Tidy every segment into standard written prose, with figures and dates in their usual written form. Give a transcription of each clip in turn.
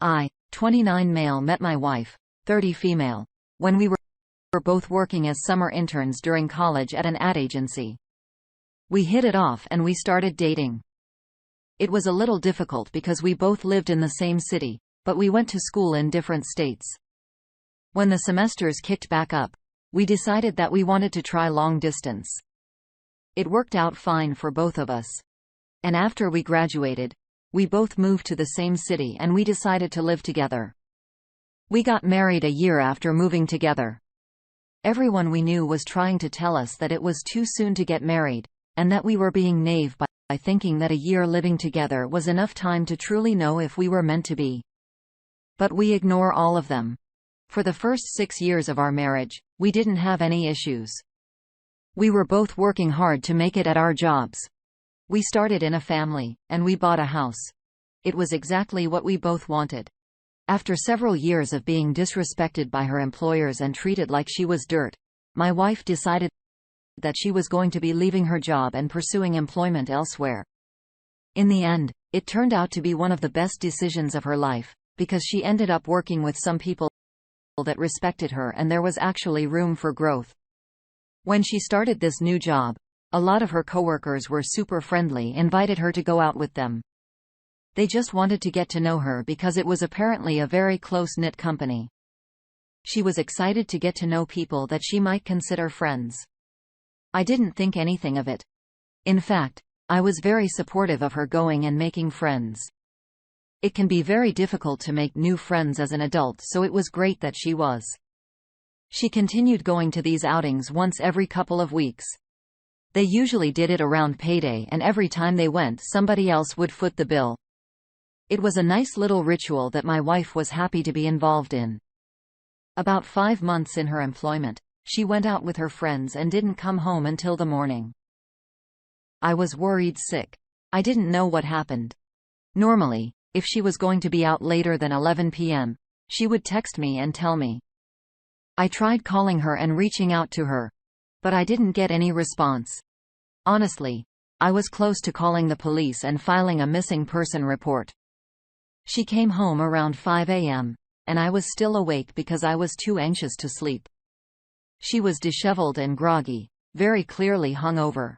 I, 29 male, met my wife, 30 female, when we were both working as summer interns during college at an ad agency. We hit it off and we started dating. It was a little difficult because we both lived in the same city, but we went to school in different states. When the semesters kicked back up, we decided that we wanted to try long distance. It worked out fine for both of us. And after we graduated, we both moved to the same city and we decided to live together. We got married a year after moving together. Everyone we knew was trying to tell us that it was too soon to get married, and that we were being naive by thinking that a year living together was enough time to truly know if we were meant to be. But we ignore all of them. For the first 6 years of our marriage, we didn't have any issues. We were both working hard to make it at our jobs. We started in a family, and we bought a house. It was exactly what we both wanted. After several years of being disrespected by her employers and treated like she was dirt, my wife decided that she was going to be leaving her job and pursuing employment elsewhere. In the end, it turned out to be one of the best decisions of her life, because she ended up working with some people that respected her and there was actually room for growth. When she started this new job, a lot of her coworkers were super friendly, invited her to go out with them. They just wanted to get to know her because it was apparently a very close-knit company. She was excited to get to know people that she might consider friends. I didn't think anything of it. In fact, I was very supportive of her going and making friends. It can be very difficult to make new friends as an adult, so it was great that she was. She continued going to these outings once every couple of weeks. They usually did it around payday, and every time they went, somebody else would foot the bill. It was a nice little ritual that my wife was happy to be involved in. About 5 months in her employment, she went out with her friends and didn't come home until the morning. I was worried sick. I didn't know what happened. Normally, if she was going to be out later than 11 p.m., she would text me and tell me. I tried calling her and reaching out to her, but I didn't get any response. Honestly, I was close to calling the police and filing a missing person report. She came home around 5 a.m., and I was still awake because I was too anxious to sleep. She was disheveled and groggy, very clearly hungover.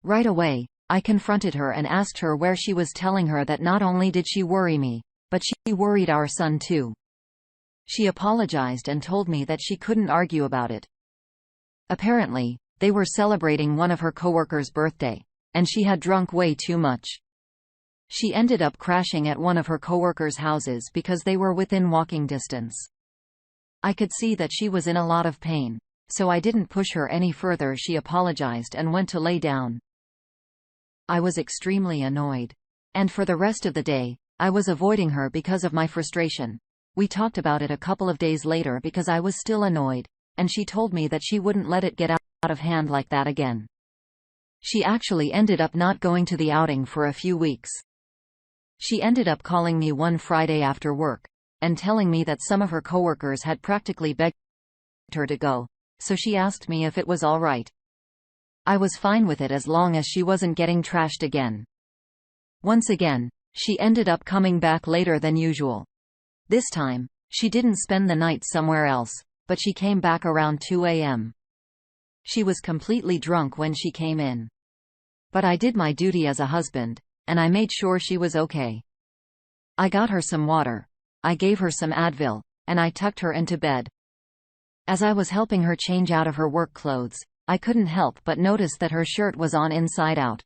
Right away, I confronted her and asked her where she was, telling her that not only did she worry me, but she worried our son too. She apologized and told me that she couldn't argue about it. Apparently, they were celebrating one of her coworkers' birthday, and she had drunk way too much. She ended up crashing at one of her coworkers' houses because they were within walking distance. I could see that she was in a lot of pain, so I didn't push her any further. She apologized and went to lay down. I was extremely annoyed. And for the rest of the day, I was avoiding her because of my frustration. We talked about it a couple of days later because I was still annoyed, and she told me that she wouldn't let it get out of hand like that again. She actually ended up not going to the outing for a few weeks. She ended up calling me one Friday after work, and telling me that some of her coworkers had practically begged her to go, so she asked me if it was all right. I was fine with it as long as she wasn't getting trashed again. Once again, she ended up coming back later than usual. This time, she didn't spend the night somewhere else, but she came back around 2 a.m. She was completely drunk when she came in. But I did my duty as a husband, and I made sure she was okay. I got her some water, I gave her some Advil, and I tucked her into bed. As I was helping her change out of her work clothes, I couldn't help but notice that her shirt was on inside out.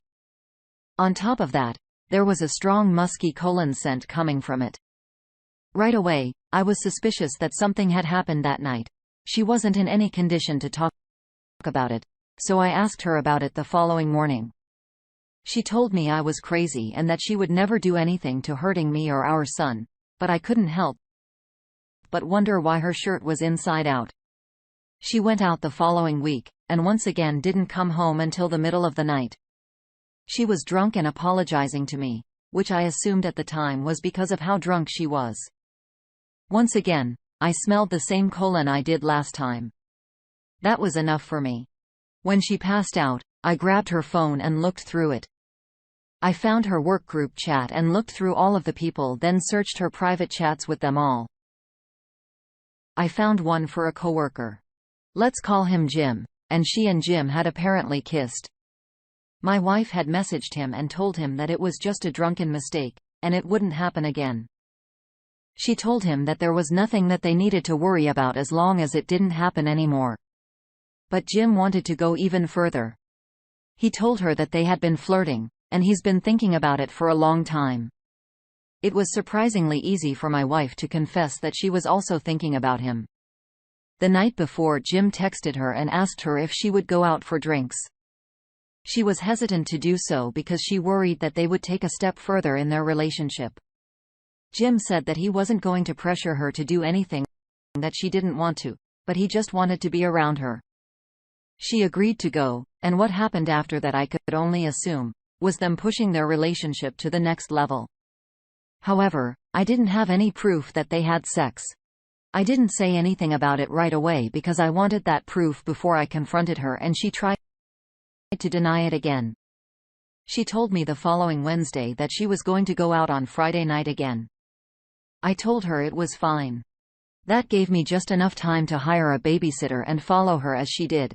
On top of that, there was a strong musky cologne scent coming from it. Right away, I was suspicious that something had happened that night. She wasn't in any condition to talk about it, so I asked her about it the following morning. She told me I was crazy and that she would never do anything to hurting me or our son, but I couldn't help but wonder why her shirt was inside out. She went out the following week, and once again didn't come home until the middle of the night. She was drunk and apologizing to me, which I assumed at the time was because of how drunk she was. Once again, I smelled the same cologne I did last time. That was enough for me. When she passed out, I grabbed her phone and looked through it. I found her workgroup chat and looked through all of the people, then searched her private chats with them all. I found one for a coworker. Let's call him Jim, and she and Jim had apparently kissed. My wife had messaged him and told him that it was just a drunken mistake, and it wouldn't happen again. She told him that there was nothing that they needed to worry about as long as it didn't happen anymore. But Jim wanted to go even further. He told her that they had been flirting, and he's been thinking about it for a long time. It was surprisingly easy for my wife to confess that she was also thinking about him. The night before, Jim texted her and asked her if she would go out for drinks. She was hesitant to do so because she worried that they would take a step further in their relationship. Jim said that he wasn't going to pressure her to do anything that she didn't want to, but he just wanted to be around her. She agreed to go, and what happened after that, I could only assume, was them pushing their relationship to the next level. However, I didn't have any proof that they had sex. I didn't say anything about it right away because I wanted that proof before I confronted her, and she tried to deny it again. She told me the following Wednesday that she was going to go out on Friday night again. I told her it was fine. That gave me just enough time to hire a babysitter and follow her as she did.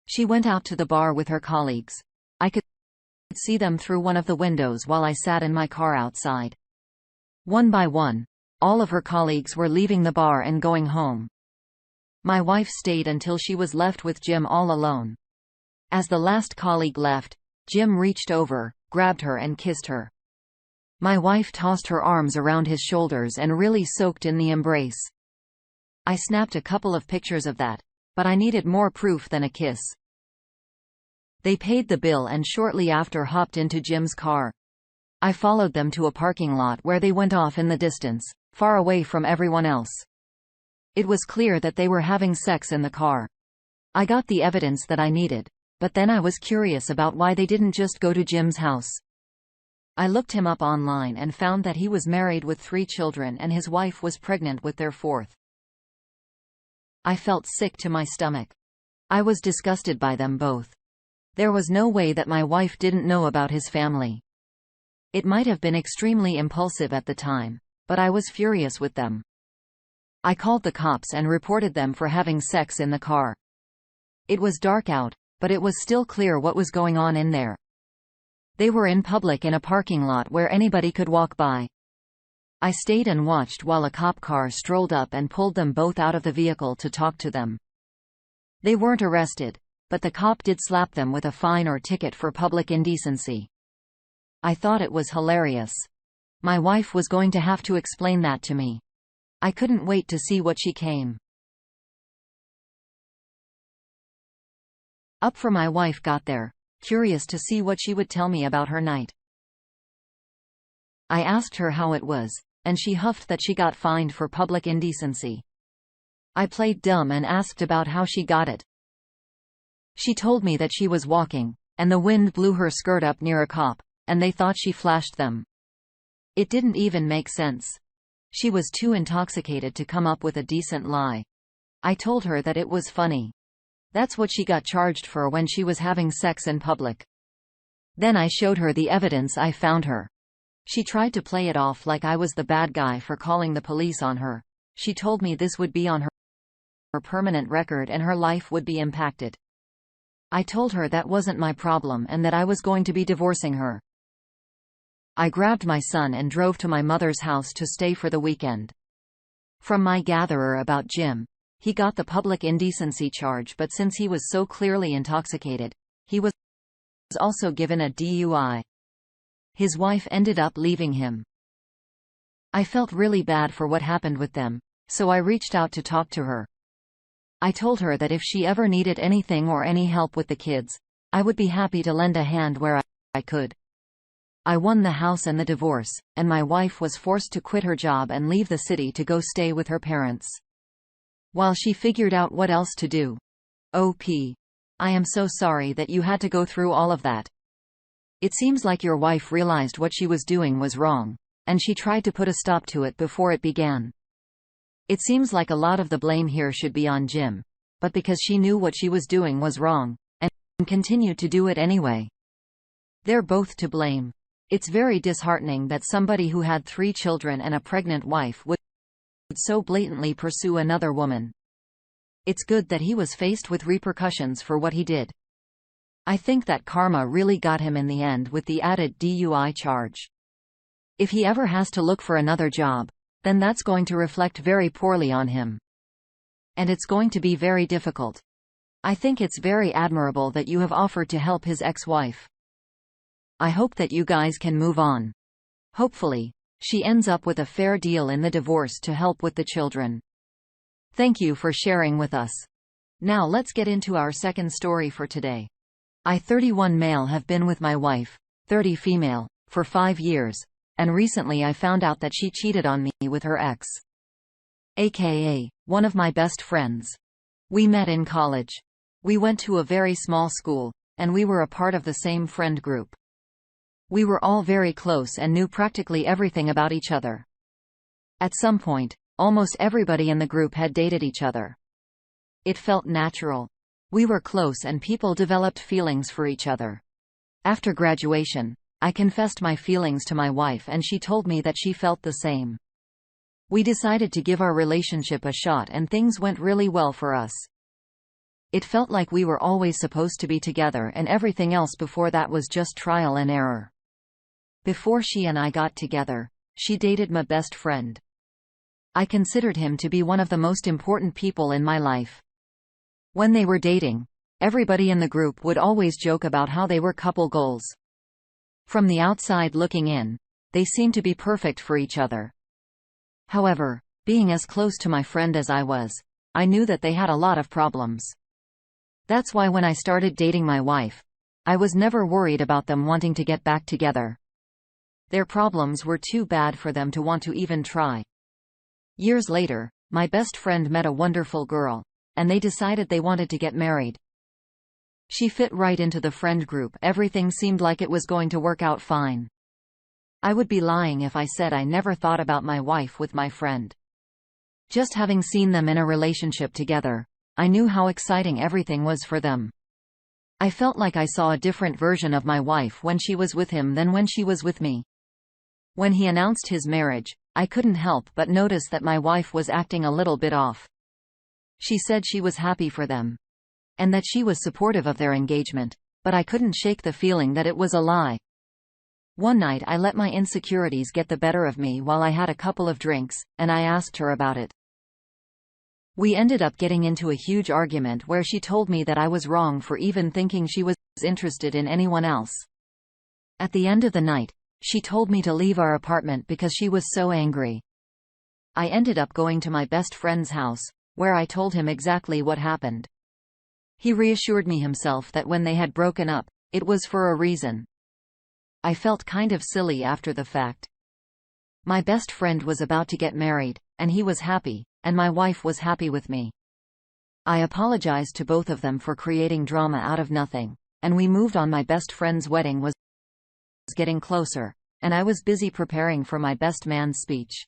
She went out to the bar with her colleagues. I could see them through one of the windows while I sat in my car outside. One by one, all of her colleagues were leaving the bar and going home. My wife stayed until she was left with Jim all alone. As the last colleague left, Jim reached over, grabbed her and kissed her. My wife tossed her arms around his shoulders and really soaked in the embrace. I snapped a couple of pictures of that, but I needed more proof than a kiss. They paid the bill and shortly after hopped into Jim's car. I followed them to a parking lot where they went off in the distance, far away from everyone else. It was clear that they were having sex in the car. I got the evidence that I needed, but then I was curious about why they didn't just go to Jim's house. I looked him up online and found that he was married with 3 children and his wife was pregnant with their 4th. I felt sick to my stomach. I was disgusted by them both. There was no way that my wife didn't know about his family. It might have been extremely impulsive at the time, but I was furious with them. I called the cops and reported them for having sex in the car. It was dark out, but it was still clear what was going on in there. They were in public in a parking lot where anybody could walk by. I stayed and watched while a cop car strolled up and pulled them both out of the vehicle to talk to them. They weren't arrested, but the cop did slap them with a fine or ticket for public indecency. I thought it was hilarious. My wife was going to have to explain that to me. I couldn't wait to see what she came up for. My wife got there, curious to see what she would tell me about her night. I asked her how it was, and she huffed that she got fined for public indecency. I played dumb and asked about how she got it. She told me that she was walking, and the wind blew her skirt up near a cop, and they thought she flashed them. It didn't even make sense. She was too intoxicated to come up with a decent lie. I told her that it was funny. That's what she got charged for when she was having sex in public. Then I showed her the evidence I found her. She tried to play it off like I was the bad guy for calling the police on her. She told me this would be on her permanent record and her life would be impacted. I told her that wasn't my problem and that I was going to be divorcing her. I grabbed my son and drove to my mother's house to stay for the weekend. From my gatherer about Jim, he got the public indecency charge, but since he was so clearly intoxicated, he was also given a DUI. His wife ended up leaving him. I felt really bad for what happened with them, so I reached out to talk to her. I told her that if she ever needed anything or any help with the kids, I would be happy to lend a hand where I could. I won the house and the divorce, and my wife was forced to quit her job and leave the city to go stay with her parents, while she figured out what else to do. OP. I am so sorry that you had to go through all of that. It seems like your wife realized what she was doing was wrong, and she tried to put a stop to it before it began. It seems like a lot of the blame here should be on Jim, but because she knew what she was doing was wrong, and continued to do it anyway. They're both to blame. It's very disheartening that somebody who had 3 children and a pregnant wife would so blatantly pursue another woman. It's good that he was faced with repercussions for what he did. I think that karma really got him in the end with the added DUI charge. If he ever has to look for another job, then that's going to reflect very poorly on him. And it's going to be very difficult. I think it's very admirable that you have offered to help his ex-wife. I hope that you guys can move on. Hopefully, she ends up with a fair deal in the divorce to help with the children. Thank you for sharing with us. Now let's get into our second story for today. I, 31 male, have been with my wife, 30 female, for 5 years, and recently I found out that she cheated on me with her ex. AKA, one of my best friends. We met in college. We went to a very small school, and we were a part of the same friend group. We were all very close and knew practically everything about each other. At some point, almost everybody in the group had dated each other. It felt natural. We were close and people developed feelings for each other. After graduation, I confessed my feelings to my wife and she told me that she felt the same. We decided to give our relationship a shot and things went really well for us. It felt like we were always supposed to be together and everything else before that was just trial and error. Before she and I got together, she dated my best friend. I considered him to be one of the most important people in my life. When they were dating, everybody in the group would always joke about how they were couple goals. From the outside looking in, they seemed to be perfect for each other. However, being as close to my friend as I was, I knew that they had a lot of problems. That's why when I started dating my wife, I was never worried about them wanting to get back together. Their problems were too bad for them to want to even try. Years later, my best friend met a wonderful girl, and they decided they wanted to get married. She fit right into the friend group. Everything seemed like it was going to work out fine. I would be lying if I said I never thought about my wife with my friend. Just having seen them in a relationship together, I knew how exciting everything was for them. I felt like I saw a different version of my wife when she was with him than when she was with me. When he announced his marriage, I couldn't help but notice that my wife was acting a little bit off. She said she was happy for them, and that she was supportive of their engagement, but I couldn't shake the feeling that it was a lie. One night I let my insecurities get the better of me while I had a couple of drinks, and I asked her about it. We ended up getting into a huge argument where she told me that I was wrong for even thinking she was interested in anyone else. At the end of the night, she told me to leave our apartment because she was so angry. I ended up going to my best friend's house, where I told him exactly what happened. He reassured me himself that when they had broken up, it was for a reason. I felt kind of silly after the fact. My best friend was about to get married, and he was happy, and my wife was happy with me. I apologized to both of them for creating drama out of nothing, and we moved on. My best friend's wedding was getting closer, and I was busy preparing for my best man's speech.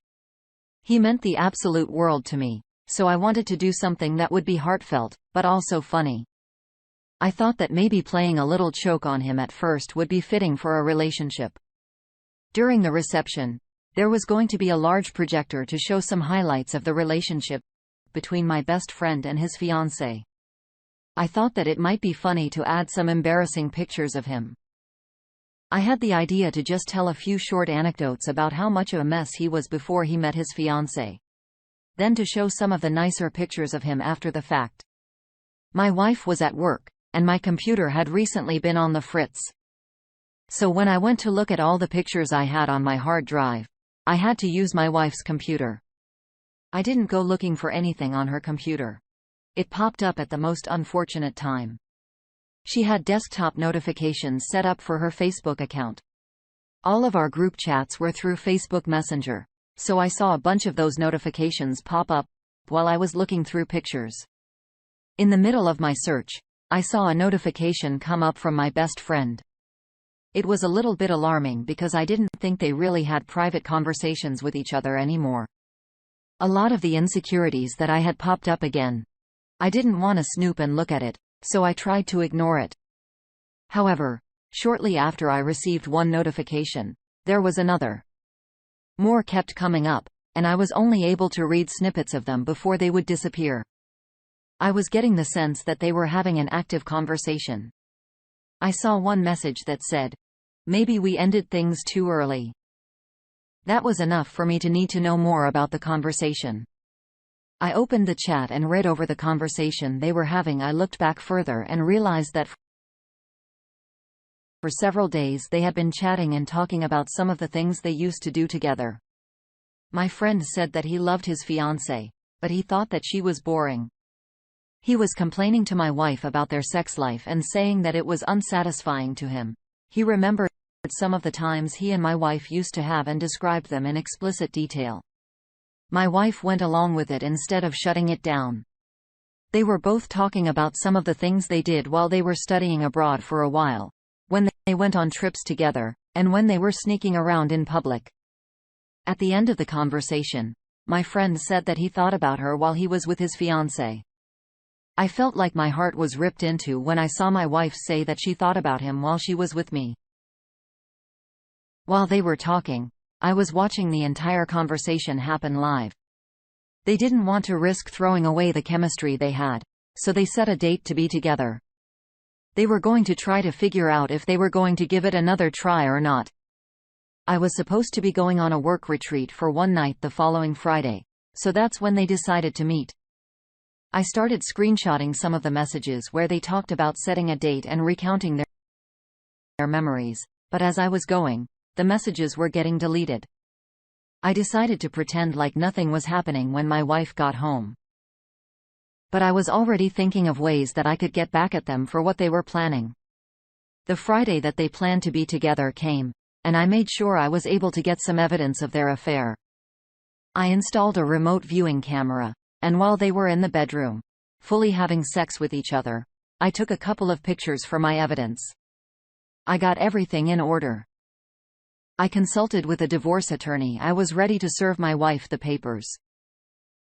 He meant the absolute world to me, so I wanted to do something that would be heartfelt, but also funny. I thought that maybe playing a little choke on him at first would be fitting for a relationship. During the reception, there was going to be a large projector to show some highlights of the relationship between my best friend and his fiancée. I thought that it might be funny to add some embarrassing pictures of him. I had the idea to just tell a few short anecdotes about how much of a mess he was before he met his fiancée. Then to show some of the nicer pictures of him after the fact. My wife was at work, and my computer had recently been on the fritz. So when I went to look at all the pictures I had on my hard drive, I had to use my wife's computer. I didn't go looking for anything on her computer. It popped up at the most unfortunate time. She had desktop notifications set up for her Facebook account. All of our group chats were through Facebook Messenger, so I saw a bunch of those notifications pop up while I was looking through pictures. In the middle of my search, I saw a notification come up from my best friend. It was a little bit alarming because I didn't think they really had private conversations with each other anymore. A lot of the insecurities that I had popped up again. I didn't want to snoop and look at it, so I tried to ignore it. However, Shortly after I received one notification, there was another. More kept coming up, and I was only able to read snippets of them before they would disappear. I was getting the sense that they were having an active conversation. I saw one message that said, "Maybe we ended things too early." That was enough for me to need to know more about the conversation. I opened the chat and read over the conversation they were having. I looked back further and realized that for several days they had been chatting and talking about some of the things they used to do together. My friend said that he loved his fiancée, but he thought that she was boring. He was complaining to my wife about their sex life and saying that it was unsatisfying to him. He remembered some of the times he and my wife used to have and described them in explicit detail. My wife went along with it instead of shutting it down. They were both talking about some of the things they did while they were studying abroad for a while, when they went on trips together, and when they were sneaking around in public. At the end of the conversation, my friend said that he thought about her while he was with his fiancée. I felt like my heart was ripped into when I saw my wife say that she thought about him while she was with me. While they were talking, I was watching the entire conversation happen live. They didn't want to risk throwing away the chemistry they had, so they set a date to be together. They were going to try to figure out if they were going to give it another try or not. I was supposed to be going on a work retreat for one night the following Friday, so that's when they decided to meet. I started screenshotting some of the messages where they talked about setting a date and recounting their memories, but as I was going, the messages were getting deleted. I decided to pretend like nothing was happening when my wife got home. But I was already thinking of ways that I could get back at them for what they were planning. The Friday that they planned to be together came, and I made sure I was able to get some evidence of their affair. I installed a remote viewing camera, and while they were in the bedroom, fully having sex with each other, I took a couple of pictures for my evidence. I got everything in order. I consulted with a divorce attorney. I was ready to serve my wife the papers.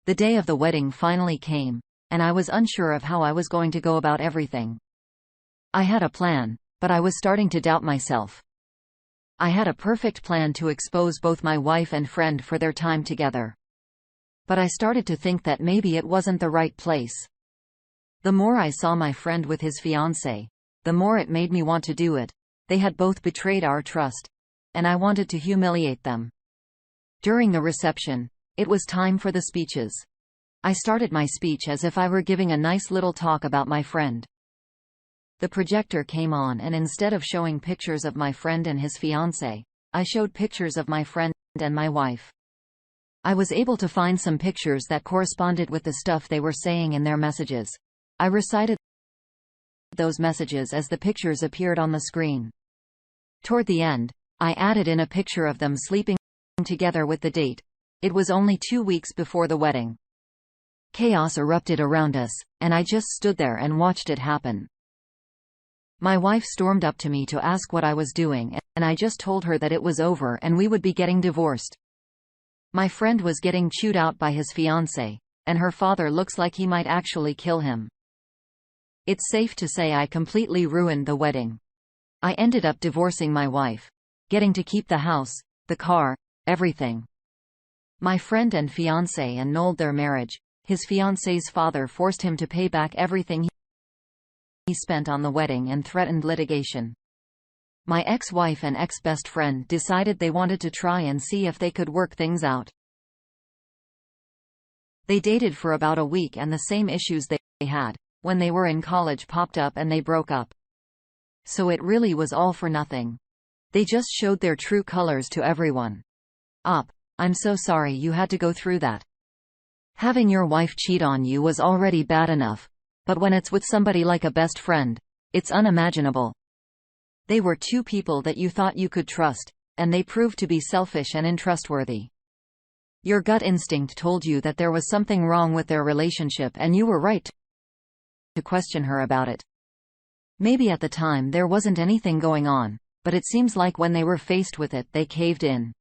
The day of the wedding finally came, and I was unsure of how I was going to go about everything. I had a plan, but I was starting to doubt myself. I had a perfect plan to expose both my wife and friend for their time together. But I started to think that maybe it wasn't the right place. The more I saw my friend with his fiancée, the more it made me want to do it. They had both betrayed our trust, and I wanted to humiliate them. During the reception, it was time for the speeches. I started my speech as if I were giving a nice little talk about my friend. The projector came on, and instead of showing pictures of my friend and his fiancée, I showed pictures of my friend and my wife. I was able to find some pictures that corresponded with the stuff they were saying in their messages. I recited those messages as the pictures appeared on the screen. Toward the end, I added in a picture of them sleeping together with the date. It was only 2 weeks before the wedding. Chaos erupted around us, and I just stood there and watched it happen. My wife stormed up to me to ask what I was doing, and I just told her that it was over and we would be getting divorced. My friend was getting chewed out by his fiancée, and her father looks like he might actually kill him. It's safe to say I completely ruined the wedding. I ended up divorcing my wife, getting to keep the house, the car, everything. My friend and fiancé annulled their marriage. His fiancée's father forced him to pay back everything he spent on the wedding and threatened litigation. My ex-wife and ex-best friend decided they wanted to try and see if they could work things out. They dated for about a week, and the same issues they had when they were in college popped up and they broke up. So it really was all for nothing. They just showed their true colors to everyone. I'm so sorry you had to go through that. Having your wife cheat on you was already bad enough, but when it's with somebody like a best friend, it's unimaginable. They were two people that you thought you could trust, and they proved to be selfish and untrustworthy. Your gut instinct told you that there was something wrong with their relationship, and you were right to question her about it. Maybe at the time there wasn't anything going on, but it seems like when they were faced with it, they caved in.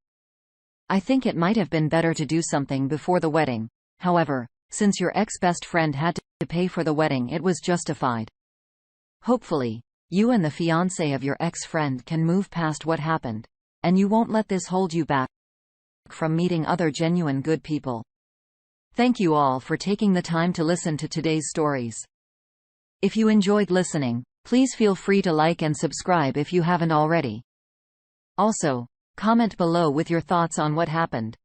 I think it might have been better to do something before the wedding. However, since your ex-best friend had to pay for the wedding, it was justified. Hopefully, You and the fiancé of your ex-friend can move past what happened. And you won't let this hold you back from meeting other genuine good people. Thank you all for taking the time to listen to today's stories. If you enjoyed listening, please feel free to like and subscribe if you haven't already. Also, comment below with your thoughts on what happened.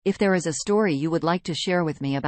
If there is a story you would like to share with me about